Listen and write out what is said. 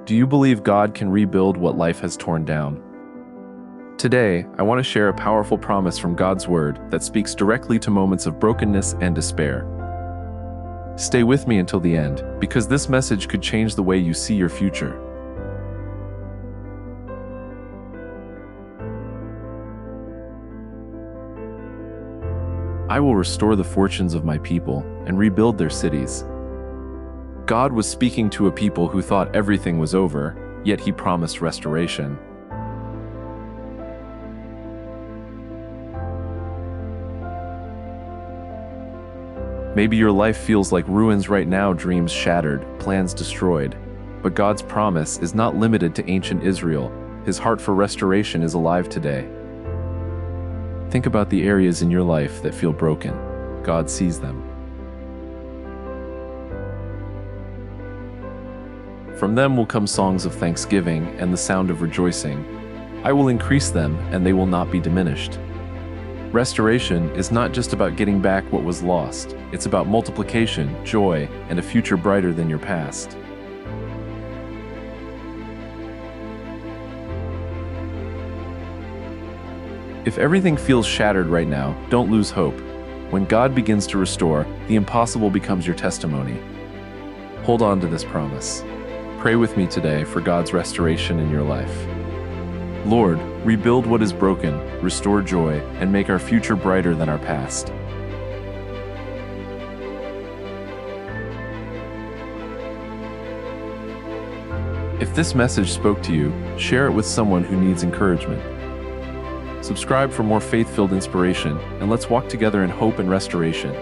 Do you believe God can rebuild what life has torn down? Today, I want to share a powerful promise from God's Word that speaks directly to moments of brokenness and despair. Stay with me until the end, because this message could change the way you see your future. I will restore the fortunes of my people and rebuild their cities. God was speaking to a people who thought everything was over, yet He promised restoration. Maybe your life feels like ruins right now, dreams shattered, plans destroyed. But God's promise is not limited to ancient Israel. His heart for restoration is alive today. Think about the areas in your life that feel broken. God sees them. From them will come songs of thanksgiving and the sound of rejoicing. I will increase them, and they will not be diminished. Restoration is not just about getting back what was lost. It's about multiplication, joy, and a future brighter than your past. If everything feels shattered right now, don't lose hope. When God begins to restore, the impossible becomes your testimony. Hold on to this promise. Pray with me today for God's restoration in your life. Lord, rebuild what is broken, restore joy, and make our future brighter than our past. If this message spoke to you, share it with someone who needs encouragement. Subscribe for more faith-filled inspiration, and let's walk together in hope and restoration.